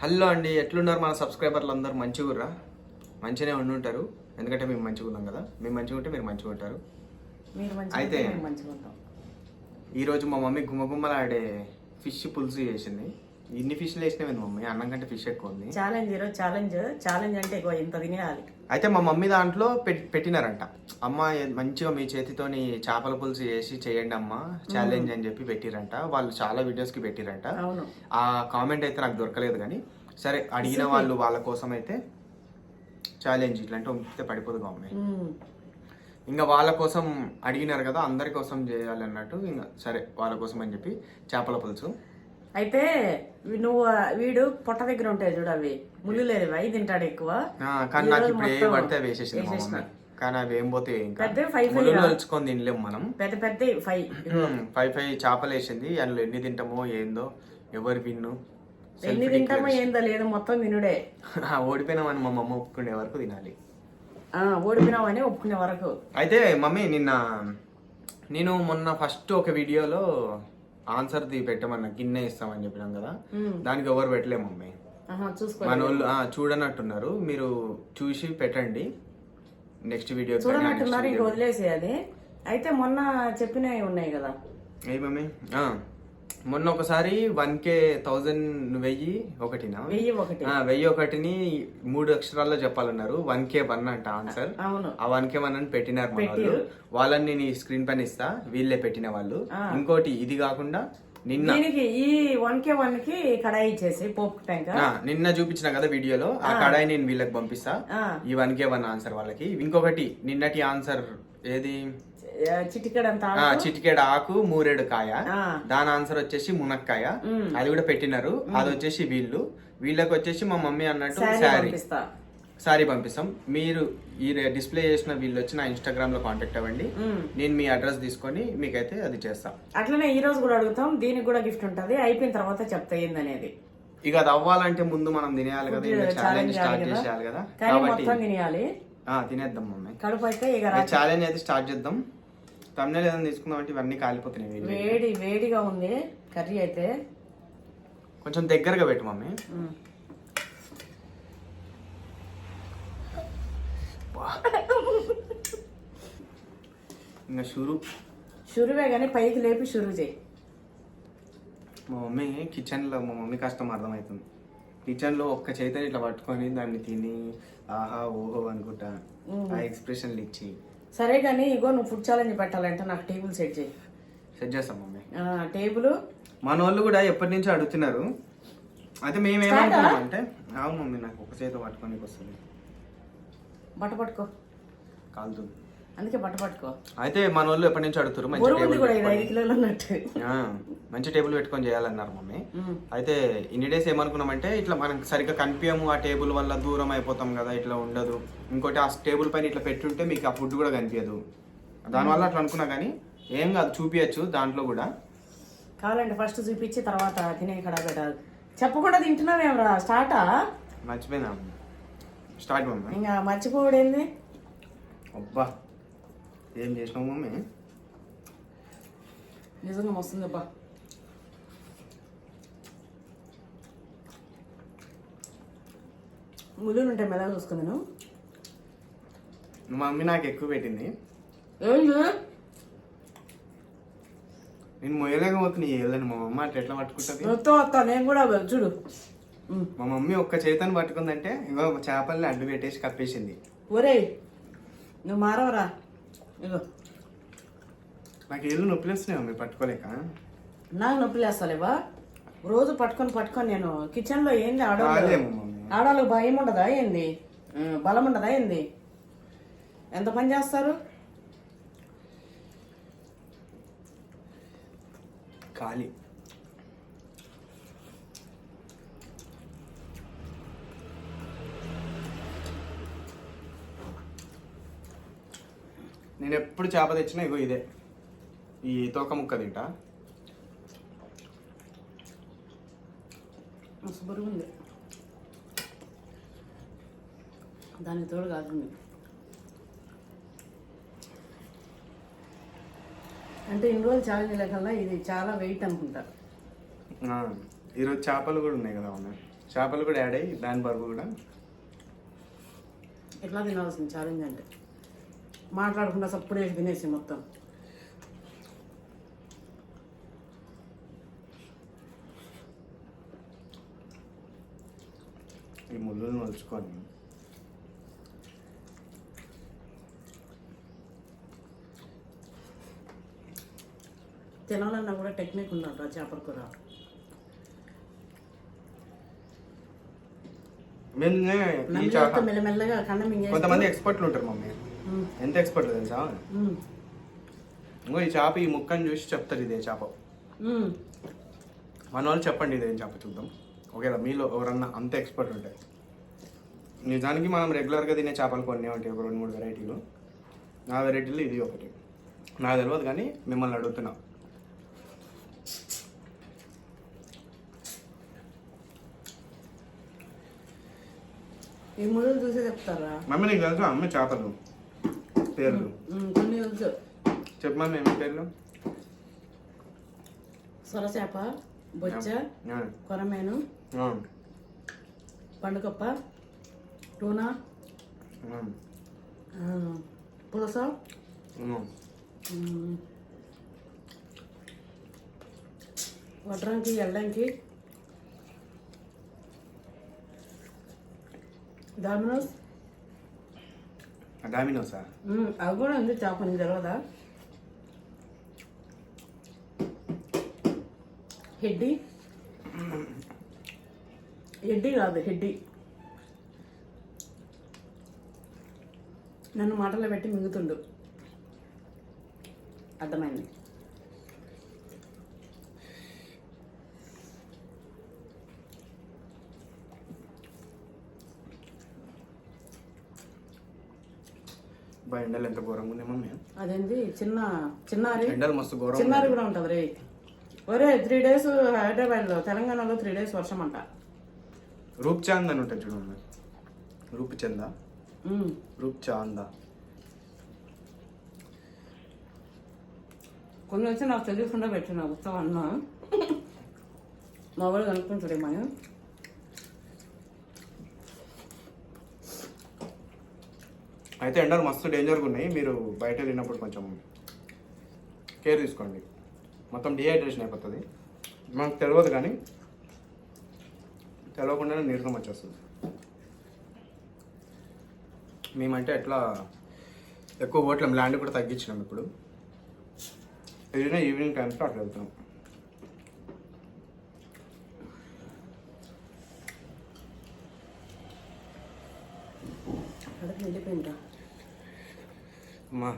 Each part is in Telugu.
హలో అండి, ఎట్లున్నారు మన సబ్స్క్రైబర్లు అందరూ? మంచిగుర్రా? మంచిగానే ఉండుంటారు, ఎందుకంటే మేము మంచిగా ఉన్నాం కదా. మేము మంచిగా ఉంటే మీరు మంచిగా ఉంటారు. అయితే ఈరోజు మా మమ్మీ గుమ్మగుమ్మలాడే ఫిష్ పులుసు చేసింది. ఇన్ని ఫిష్లు వేసినవి మమ్మీ, అన్నం కంటే ఫిష్ ఎక్కువ ఉంది. ఛాలెంజ్ అంటే ఇంత తినేయాలి. అయితే మా మమ్మీ దాంట్లో పెట్టినారంట, అమ్మ మంచిగా మీ చేతితోని చేపల పులుసు చేసి చేయండి అమ్మ ఛాలెంజ్ అని చెప్పి పెట్టిరంట. వాళ్ళు చాలా వీడియోస్ కి పెట్టిరంట. ఆ కామెంట్ అయితే నాకు దొరకలేదు, కానీ సరే అడిగిన వాళ్ళు వాళ్ళ కోసం అయితే ఛాలెంజ్ ఇట్లాంటి పంపితే పడిపోదు మమ్మీ. ఇంకా వాళ్ళ కోసం అడిగినారు కదా, అందరి కోసం చేయాలి అన్నట్టు, ఇంకా సరే వాళ్ళ కోసం అని చెప్పి చేపల పులుసు. అయితే వీడు పొట్ట దగ్గర ఉంటాయి చూడు, అవి ముళ్ళు లేదు, అవి తింటాడు ఎక్కువ. కానీ నాకు ఇప్పుడు ఏ పడితే వేసేసింది మా మమ్మీ. కానీ అవి ఏం పోతే ఇంకా నలుచుకొని తినలేము మనం. పెద్ద పెద్ద ఫైవ్ చేపలు వేసింది. అందులో ఎన్ని తింటామో ఏందో ఎవరు విన్ను, ఎన్ని తింటామో ఏందో లేదు, మొత్తం తినుడే. ఓడిపోయినామని మా మమ్మ ఒప్పుకునే వరకు తినాలి. ఓడిపోయినామని ఒప్పుకునే వరకు. అయితే మమ్మీ నేను మొన్న ఫస్ట్ ఒక వీడియోలో ఆన్సర్ పెట్టమన్నా గిన్నె ఇస్తామని చెప్పినాం కదా, దానికి ఎవరు పెట్టలేము మమ్మీ. మన వాళ్ళు చూడనట్టున్నారు, మీరు చూసి పెట్టండి నెక్స్ట్ వీడియో. చూడనట్టున్నారు, ఇంక వదిలేసేయాలి. అయితే మొన్న చెప్పినవి ఉన్నాయి కదా ఏ మమ్మీ, మొన్న ఒకసారి 1000 1001ని 3 అక్షరాల్లో చెప్పాలన్నారు. 1K1 అంట ఆన్సర్. ఆ 1K1 అని పెట్టినారు మన వాళ్ళు. వాళ్ళని నేను స్క్రీన్ పైన ఇస్తా, వీళ్ళే పెట్టిన వాళ్ళు. ఇంకోటి ఇది కాకుండా నిన్న ఈ 1K1 కి కడాయి ఇచ్చేసి పోపు ట్యాంక్ నిన్న చూపించిన కదా వీడియోలో, ఆ కడాయి నేను వీళ్ళకి పంపిస్తా, ఈ 1K1 ఆన్సర్ వాళ్ళకి. ఇంకొకటి నిన్నటి ఆన్సర్ ఏది, చిటికెడ ఆకు మూరెడు కాయ, దాని ఆన్సర్ వచ్చేసి మునక్కాయ. అది కూడా పెట్టినారు. అది వచ్చేసి వీళ్ళకి వచ్చేసి మా మమ్మీ అన్నట్టు సారీ పంపిస్తాం. మీరు ఈ డిస్ప్లే చేసిన వీళ్ళు వచ్చి నా ఇన్స్టాగ్రామ్ లో కాంటాక్ట్ అవ్వండి, నేను మీ అడ్రస్ తీసుకొని మీకైతే అది చేస్తాం. అట్లనే ఈ రోజు కూడా అడుగుతాం, దీనికి కూడా గిఫ్ట్ ఉంటది. అయిపోయిన తర్వాత చెప్తా ఏందనేది. ఇక అది అవ్వాలంటే ముందు మనం తినేయాలి కదా, ఛాలెంజ్ స్టార్ట్ చేసేయాలి కదా, కాబట్టి తినేయాలి. తినేద్దాం మమ్మీ. కడుపు అయితే ఛాలెంజ్ అయితే స్టార్ట్ చేద్దాం. తమ్ముళ్ళు ఏదైనా తీసుకుందాం అంటే ఇవన్నీ కాలిపోతున్నాయి. వేడిగా ఉంది కర్రీ అయితే. కొంచెం దగ్గరగా పెట్టు మమ్మీ. ఇంకా షురువే కానీ పైకి లేపి షురు చేయి. మా మమ్మీ కిచెన్లో, మా మమ్మీ కష్టం అర్థమవుతుంది. కిచెన్లో ఒక్క చేతిని ఇట్లా పట్టుకొని దాన్ని తిని ఆహా ఓహో అనుకుంటా ఆ ఎక్స్ప్రెషన్లు ఇచ్చి. సరే కానీ ఇగో నువ్వు ఫుడ్ ఛాలెంజ్ పెట్టాలంటే నాకు టేబుల్ సెట్ చేస్తాం మమ్మీ. టేబుల్ మన వాళ్ళు కూడా ఎప్పటి నుంచో అడుగుతున్నారు. అయితే మేమేమనుకున్నాం అంటే, అవును మమ్మీ నాకు ఒక చేతి పట్టుకోనికి వస్తుంది. బట్ట పట్టుకో, కాలుతుంది, అందుకే బట్ట పట్టుకో. అయితే మన వాళ్ళు ఎప్పటి నుంచి అడుగుతారు, మంచి టేబుల్ పెట్టుకొని చేయాలన్నారు మమ్మీ. అయితే ఇన్ని డేస్ ఏమనుకున్నామంటే, ఇట్లా మనం సరిగ్గా కనిపించము, ఆ టేబుల్ వల్ల దూరం అయిపోతాం కదా, ఇట్లా ఉండదు. ఇంకోటి ఆ టేబుల్ పైన ఇట్లా పెట్టుంటే మీకు ఆ ఫుడ్ కూడా కనిపించదు, దానివల్ల అట్లా అనుకున్నా. కానీ ఏం కాదు, చూపించచ్చు దాంట్లో కూడా. కావాలంటే ఫస్ట్ చూపించి తర్వాత తినే కడా పెట్టాలి. చెప్పకుండా తింటున్నావేమరా? స్టార్టా? మర్చిపోయినా, స్టార్ట్ మమ్మీ. ఇంకా మర్చిపోవడేంది? అబ్బా ఏం చేసినావు మమ్మీ, నిజంగా వస్తుంది అబ్బా. ముళ్ళు ఉంటాయి మెల్లగా చూసుకుని నేను. మమ్మీ నాకు ఎక్కువ పెట్టింది. నేను మొయ్యలేకపోతున్నా ఏళ్ళని, మా మమ్మ అట్లా ఎట్లా పట్టుకుంటుంది. నేను కూడా చూడు, మా మమ్మీ ఒక్క చేతను పట్టుకుందంటే ఇంకో చేపల్ని అడ్డు పెట్టేసి కప్పేసింది. ఒరే నువ్వు మారవరా, ఇగో నాకు ఏళ్ళు నొప్పులు వస్తున్నాయి మమ్మీ పట్టుకోలేక. నాకు నొప్పులు వేస్తాలేవా? రోజు పట్టుకొని నేను కిచెన్లో ఏంది ఆడవాళ్ళకి భయం ఉండదా ఏంది, బలం ఉండదా ఏంది? ఎంత పని చేస్తారు? ఖాళీ. నేను ఎప్పుడు చేప తెచ్చినా ఇగో ఇదే, ఈ తోక ముక్క తింటా. బరువు ఉంది దానికి తోడు కాదు. అంటే ఇన్ని రోజులు ఛాలెంజ్ లేకల్లా ఇది చాలా వెయిట్ అనుకుంటా. ఈరోజు చేపలు కూడా ఉన్నాయి కదా ఉన్నాయి. చేపలు కూడా యాడ్ అయ్యి దాని బరువు కూడా ఎట్లా తినాల్సింది ఛాలెంజ్ అంటే మాట్లాడకుండా సప్పుడే తినేసి మొత్తం. ఈ ముళ్ళుని మలుచుకొని తినాలన్నా కూడా టెక్నిక్ ఉందంట చేపల కూర. మెల్లమెల్లగా కన్న మింగేసి కొంతమంది ఎక్స్పర్ట్లు ఉంటారు మమ్మీ. ఎంత ఎక్స్పర్ట్ తెలుసా? ఇంకో ఈ చేప ఈ ముక్కని చూసి చెప్తారు ఇదే చేప. మన వాళ్ళు చెప్పండి ఇదేం చేప చూద్దాం. ఓకేలా మీలో ఎవరన్నా అంత ఎక్స్పర్ట్ ఉంటాయి. నిజానికి మనం రెగ్యులర్గా తినే చేపలు కొన్ని ఉంటాయి, ఒక 2-3 వెరైటీలు. నా వెరైటీలు ఇది ఒకటి. నాకు తెలియదు కానీ మిమ్మల్ని అడుగుతున్నా. ఈ ముళ్ళు చూసే చెప్తారా మమ్మీ? నీకు తెలుసు అమ్మ చేపలు పేర్లు? కొన్ని తెలుసు. చెప్పు మమ్మీ ఏమి పేర్లు? సొరచేప, బొచ్చ, కొరమేను, పండుగప్ప, టూనా, పులస, వడ్రంకి, ఎల్లంకి, డామినోసా? అవి కూడా ఉంది చేప, నీకు తెలియదా? హెడ్డీ కాదు హెడ్డీ. నన్ను మాటలో పెట్టి మింగుతుండు, అర్థమైంది. ఎండలు ఎంత ఘోరంగా ఉంది మమ్మీ. అదేంటి చిన్నారి ఎండలు మస్తు ఘోరం. చిన్నారి కూడా ఉంటుంది రే. ఒరే 3 days హైదరాబాద్లో, తెలంగాణలో 3 days వర్షం అంట. రూప్చాంద్ అని ఉంటుంది చూడండి. రూప్చందా, రూప్చాందా. కొన్ని వచ్చి నాకు తెలియకుండా పెట్టిన ఉత్సవం అన్న మా వాళ్ళు కనుక్కుంటాడేమో. అయితే ఎండలు మస్తు డేంజర్గా ఉన్నాయి. మీరు బయట వెళ్ళినప్పుడు కొంచెం కేర్ తీసుకోండి. మొత్తం డిహైడ్రేషన్ అయిపోతుంది. మనకు తెలియదు కానీ తెలియకుండానే నీరసం వచ్చేస్తుంది. మేమంటే ఎట్లా ఎక్కువ ఓట్లం ల్యాండ్ కూడా తగ్గించినాం. ఇప్పుడు ఏదైనా ఈవినింగ్ టైమ్స్లో అట్లా వెళ్తున్నాం. వెళ్ళిపోయిందా అమ్మా?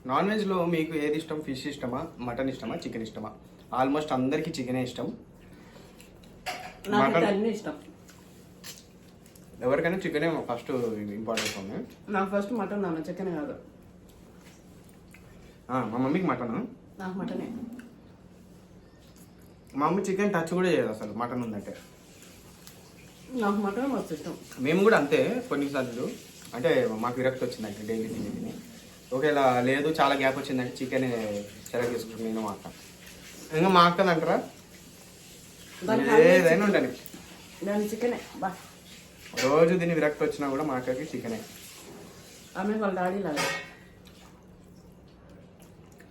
నాన్ వెజ్లో మీకు ఏది ఇష్టం? ఫిష్ ఇష్టమా, మటన్ ఇష్టమా, చికెన్ ఇష్టమా? ఆల్మోస్ట్ అందరికీ చికెనే ఇష్టం. అన్నీ ఇష్టం. ఎవరికైనా చికెనే ఫస్ట్ ఇంపార్టెంట్ ఉంది. నాకు ఫస్ట్ మటన్, నాన్న చికెన్ కాదు. మా మమ్మీకి మటన్, నాకు మటనే. మా మమ్మీ చికెన్ టచ్ కూడా చేయదు అసలు మటన్ ఉందంటే. నాకు మటన్ మస్తు ఇష్టం. మేము కూడా అంతే. కొన్నిసార్లు అంటే మాకు విరక్తి వచ్చిందంటే డైలీ తిని ఒకవేళ లేదు చాలా గ్యాప్ వచ్చిందంటే చికెన్ సెలెక్ట్ చేసుకుంటాను నేను, మా అక్క. ఇంకా మా అక్కది అంటారా ఏదైనా ఉండని దాని చికెనే బా. రోజు దీన్ని విరక్తి వచ్చినా కూడా మా అక్కకి చికెనే. ఆమె వాళ్ళ డాడీ లాగా.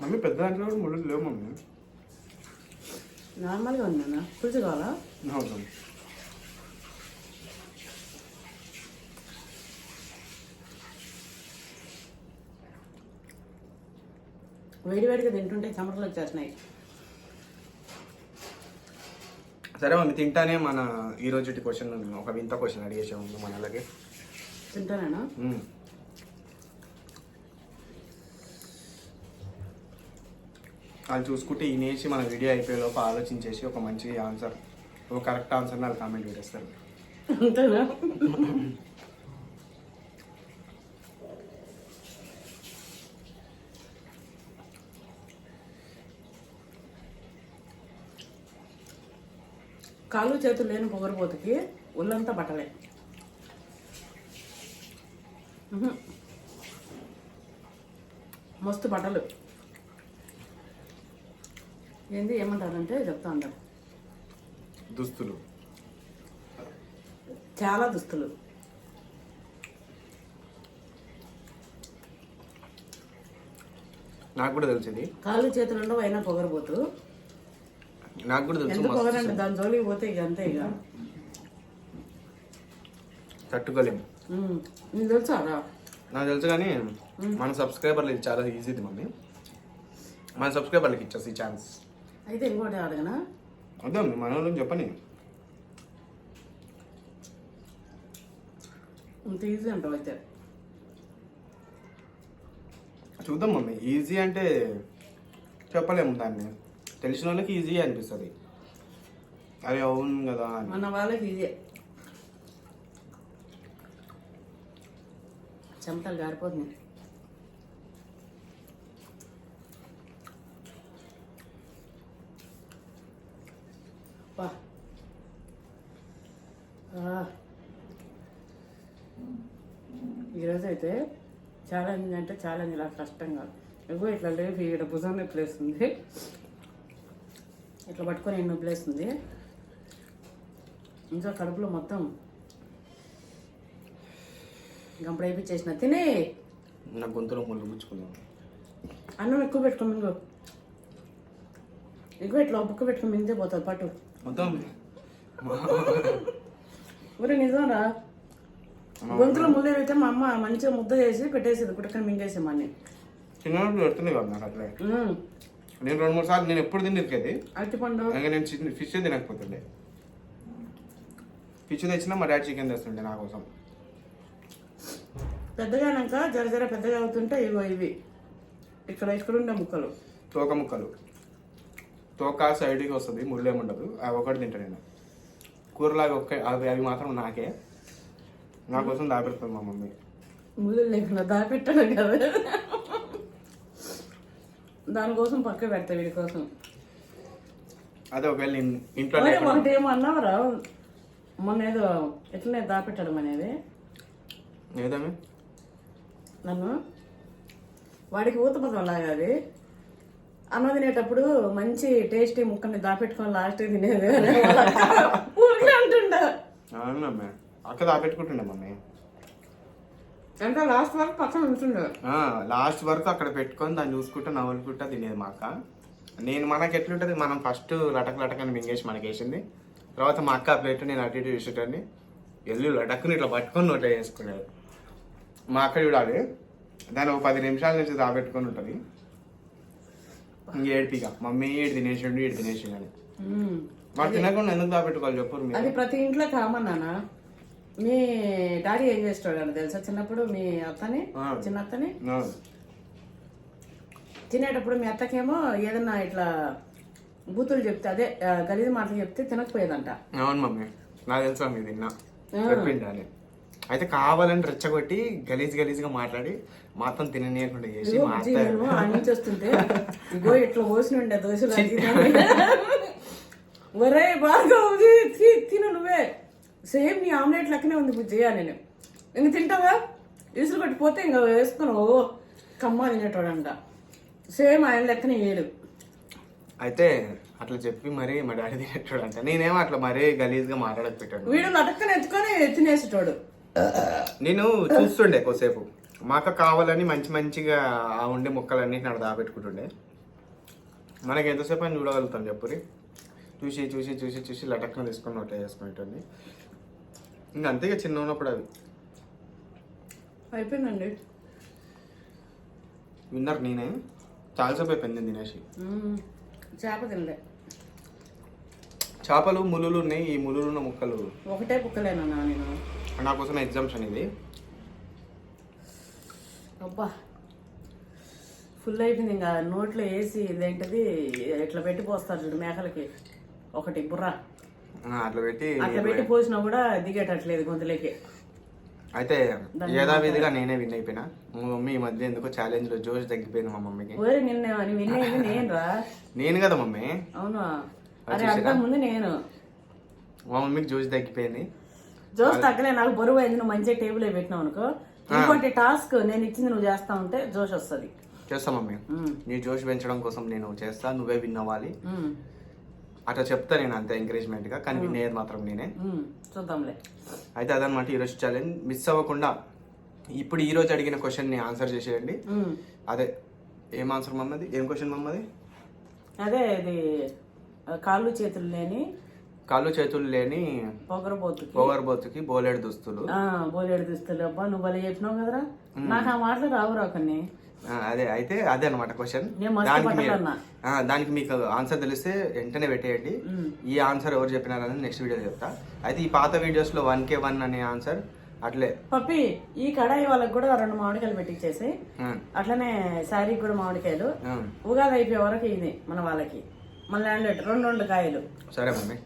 మమ్మీ పెద్ద దాంట్లో కూడా ముళ్ళు లేవు మమ్మీ. నార్మల్గా ఉందా? పులుసు కావాలా? అవును. వేడివేడిగా తింటుంటే చెమటలు వచ్చేస్తున్నాయి. సరే మమ్మీ, తింటానే మన ఈ రోజు క్వశ్చన్ ఒక వింత క్వశ్చన్ అడిగేసాము మన అలాగే. తింటానేనా? వాళ్ళు చూసుకుంటే ఈయనేసి మన వీడియో అయిపోయేలోపు ఆలోచించేసి ఒక మంచి ఆన్సర్, ఒక కరెక్ట్ ఆన్సర్ వాళ్ళు కామెంట్ పెట్టేస్తారు. అంతేనా? కాళ్ళు చేతులు లేని పొగరబోతుకి ఒళ్ళంతా బట్టలే. మస్తు బట్టలు. ఏంది ఏమంటారంటే చెప్తా ఉంటారు. దుస్తులు చాలా దుస్తులు. నాకు కూడా తెలిసింది. కాళ్ళు చేతులు ఉండవు అయినా పొగరబోతు. నాకు కూడా తెలుసు. ఎందుకు పొగరండి, దాని జోలికి పోతే ఇక అంతే. ఇక తట్టుకోలేము. నీకు తెలుసా రా? నాకు తెలుసు కానీ మన సబ్స్క్రైబర్లు ఇది చాలా ఈజీది మమ్మీ. మన సబ్స్క్రైబర్లకి ఇచ్చేసి ఈ ఛాన్స్. అయితే ఇంకోటి అడగనా? అదే మన వాళ్ళకి చెప్పని. ఇంత ఈజీ అంటావు అయితే? చూద్దాం మమ్మీ. ఈజీ అంటే చెప్పలేము, దాన్ని తెలిసిన వాళ్ళకి ఈజీ అనిపిస్తుంది. అరే అవును కదా అని. మన వాళ్ళకి ఈజీ. చెమటలు గారిపోతుంది. వా ఈరోజు అయితే ఛాలెంజ్ అంటే ఛాలెంజ్ ఇలా కష్టం కాదు. ఎక్కువ ఇట్లా లేపి ఇక్కడ భుజం నొప్పి లేస్తుంది, ఇట్లా పట్టుకొని ఎన్ని నొప్పి లేస్తుంది. ఇంకా కడుపులో మొత్తం గంపడు అయిపోయి తినే. నా గొంతులో ముళ్ళు పుచ్చుకుందాం. అన్నం ఎక్కువ పెట్టుకో మింగు. ఎక్కువ ఇట్లా బుక్క పెట్టుకుని మింగితే పోతుంది పట్టు మొత్తం. ఊరే నిజంరా. గొంతులో ముళ్ళు అయితే మా అమ్మ మంచిగా ముద్ద చేసి పెట్టేసేది, కుట్టకని మింగేసేమని. చిన్నప్పుడు పెడుతుంది కదా నాకు అట్లే. నేను 2-3 సార్లు నేను ఎప్పుడు తిని ఇరికేది. అరటిపండు ఇంకా నేను ఫిష్ తినకపోతుండే. ఫిష్ తెచ్చినా మా డాడీ చికెన్ తెస్తుండే నా కోసం. పెద్దగానాక జర జర పెద్దగా అవుతుంటే ఇగో ఇవి ఇక్కడ ఉండే ముక్కలు, తోక ముక్కలు. తోక సైడ్కి వస్తుంది, ముళ్ళు ఏముండదు. అవి ఒకటి తింటా నేను. కూరలాగా అవి మాత్రం నాకే, నా కోసం దాపెడుతుంది మా మమ్మీ. ముళ్ళు లేకుండా దాపెట్టడం కదా, దానికోసం పక్క పెడతా వీడి కోసం. అదే ఒకవేళ ఇంట్లో ఒకటి ఏమో అన్నావరా మొన్న, ఏదో ఎట్లనే దాపెట్టడం అనేది. ఏదమే నన్ను వాడికి ఊతపదం లాగా అది అన్నం తినేటప్పుడు మంచి టేస్టీ ముక్కని దాపెట్టుకొని లాస్ట్ తినేది ఊరికే అంటుండ. అవునమ్మే, అక్క దాపెట్టుకుంటుండే మమ్మీ. అంటే లాస్ట్ వరకు పక్కన ఉంటుండే. లాస్ట్ వరకు అక్కడ పెట్టుకొని దాన్ని చూసుకుంటా నవ్వులుకుంటా తినేది మా అక్క. నేను మనకి ఎట్లుంటుంది, మనం ఫస్ట్ లటకని మింగేసి మనకి వేసింది. తర్వాత మా అక్క ప్లేట్ నేను అటు ఇటు చూసేటండి, ఎల్లు లటక్కుని ఇట్లా పట్టుకొని నోట్లో వేసుకునేది. మా అక్క చూడాలి, దాన్ని ఒక 10 నిమిషాల నుంచి దాపెట్టుకొని ఉంటుంది. ఏడిపిగా మమ్మీ ఏడు తినేసిండు అని. మాకు తినకుండా ఎందుకు దాపెట్టుకోవాలి చెప్పు. అది ప్రతి ఇంట్లో కామన్ నాన్న. మీ డాడీ ఏం చేస్తాడు అని తెలుసా? చిన్నప్పుడు మీ అత్తని, చిన్న అత్తని తినేటప్పుడు మీ అత్తకేమో ఏదన్నా ఇట్లా బూతులు చెప్తే, అదే గలీజ్ మాటలు చెప్తే తినకపోయేదంట. అవును మమ్మీ, నాకు తెలుసా మీ తిన్నా చెప్పిండు అని. అయితే కావాలని రెచ్చగొట్టి గలీజ్గా మాట్లాడి మాత్రం తిననీయకుండా చేసి వస్తుంటే ఇగో ఇట్లా పోసి ఉండే దోశలు ఒరే బాగా తిను నువ్వే, సేమ్ నీ ఆమ్లెట్ లెక్కనే ఉంది బుజ్జియా. నేను ఇంక తింటావా, ఇసురు కొట్టిపోతే ఇంకా వేసుకుని ఓ కమ్మ తినేటోడంట. సేమ్ ఆయన లెక్కనే ఏడు. అయితే అట్లా చెప్పి మరి మా డాడీ తినేటోడు అంట. నేనేమో అట్లా మరీ గలీజ్గా మాట్లాడక పెట్టాడు. వీడు లటక్కని ఎత్తుకొని తినేసేటోడు. నేను చూస్తుండే కొద్దిసేపు. మా అక్క కావాలని మంచిగా ఆ ఉండే ముక్కలన్నిటిని అక్కడ దాపెట్టుకుంటుండే. మనకి ఎంతసేపు అని చూడగలుగుతాం చెప్పురి. చూసి లటక్కన తీసుకొని నోట్లో చేసుకునేటండి. ఇంకా అంతేగా చిన్న ఉన్నప్పుడు అవి అయిపోయిందండి. విన్నర్ నేనే. చాలాసేపు అయిపోయింది తినేసి. చేప తినలే. చేపలు ములులు ఉన్నాయి. ఈ ములులు ఉన్న ముక్కలు ఒకటే ముక్కలేనా నేను? నా కోసం ఎగ్జామ్షన్ ఇది. అబ్బా ఫుల్ అయిపోయింది. ఇంకా నోట్లో వేసి ఇదేంటది ఇట్లా పెట్టి పోస్తారు చూడు మేకలకి, ఒకటి బుర్ర అట్లా పెట్టి పోసినా కూడా దిగేటట్లేదు గొంతులోకి. అయితే యథావిధిగా నేనే విన్ అయిపోయినా. మా మమ్మీ ఈ మధ్య ఎందుకో ఛాలెంజ్ లో జోష్ తగ్గిపోయింది మా మమ్మీకి. నేను కదా మమ్మీ. అవునా? అరే అంత ముందు నేను. మా మమ్మీకి జోష్ తగ్గిపోయింది. జోష్ తగ్గలే, నాకు బరువు అయింది. నువ్వు మంచిగా టేబుల్ పెట్టినావు అనుకో, ఇంకోటి టాస్క్ నేను ఇచ్చింది నువ్వు చేస్తా ఉంటే జోష్ వస్తుంది. చేస్తా మమ్మీ. నీ జోష్ పెంచడం కోసం నేను చేస్తా, నువ్వే విన్ అవ్వాలి ఉమ్, అట్లా చెప్తా నేను అంతే ఎంకరేజ్మెంట్ గా, కానీ విన్ అయ్యేది మాత్రం నేనే. చూద్దాంలే. అయితే అదనమాట ఈరోజు ఛాలెంజ్. మిస్ అవ్వకుండా ఇప్పుడు ఈ రోజు అడిగిన క్వశ్చన్ ని ఆన్సర్ చేసేయండి. అదే ఏం ఆన్సర్ మమ్మది, ఏం క్వశ్చన్ మమ్మది? అదే ఇది కాళ్ళు చేతులు లేని కాళ్ళు చేతులు లేని పొగరబోతుకి బోలెడు దుస్తులు. బోలేడు దుస్తులు. అబ్బా నువ్వు భలే చెప్పినావు కదరా, నాకు ఆ మాటలు రావురా కొన్ని. అదే అయితే అదే అనమాట క్వశ్చన్. దానికి మీకు ఆన్సర్ తెలిస్తే వెంటనే పెట్టేయండి. ఈ ఆన్సర్ ఎవరు చెప్పినారని నెక్స్ట్ వీడియో చెప్తా. అయితే ఈ పాత వీడియోస్ లో 1K1 అనే ఆన్సర్ అట్లే. పప్పి ఈ కడాయి వాళ్ళకి కూడా 2 మామిడికాయలు పెట్టించేసి, అట్లనే శారీకి కూడా మామిడికాయలు. ఉగాది అయిపోయే వరకు ఇది మన వాళ్ళకి, మన ల్యాండ్ 2 కాయలు. సరే మమ్మీ.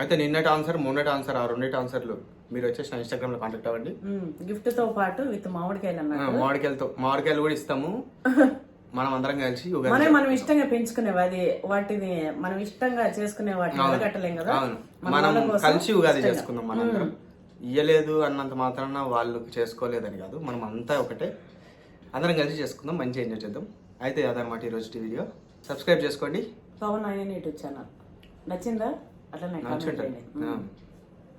అయితే నిన్నటి ఆన్సర్, మొన్నటి ఆన్సర్, ఆ 2 ఆన్సర్లు మీరు వచ్చేసి నా ఇన్స్టాగ్రామ్ లో కాంటాక్ట్ అవ్వండి. గిఫ్ట్ తో పాటు విత్ మామిడికాయలు అన్నారు. మామిడికాయలు కూడా ఇస్తాము. మనం అందరం కలిసి మనం ఇష్టంగా పెంచుకునేవి, అది వాటిని మనం ఇష్టంగా చేసుకునే వాటిని అడగట్టలేం కదా. మనం కలిసి ఉగాది చేసుకుందాం. మనందరం ఇయ్యలేదు అన్నంత మాత్రాన వాళ్ళు చేసుకోలేదని కాదు, మనం అంతా ఒకటే, అందరం కలిసి చేసుకుందాం, మంచిగా ఎంజాయ్ చేద్దాం. అయితే అదనమాట ఈరోజు వీడియో. సబ్స్క్రైబ్ చేసుకోండి. పవన్ యూట్యూబ్ ఛానల్ నచ్చిందా? అట్లనే నచ్చుంటుంది.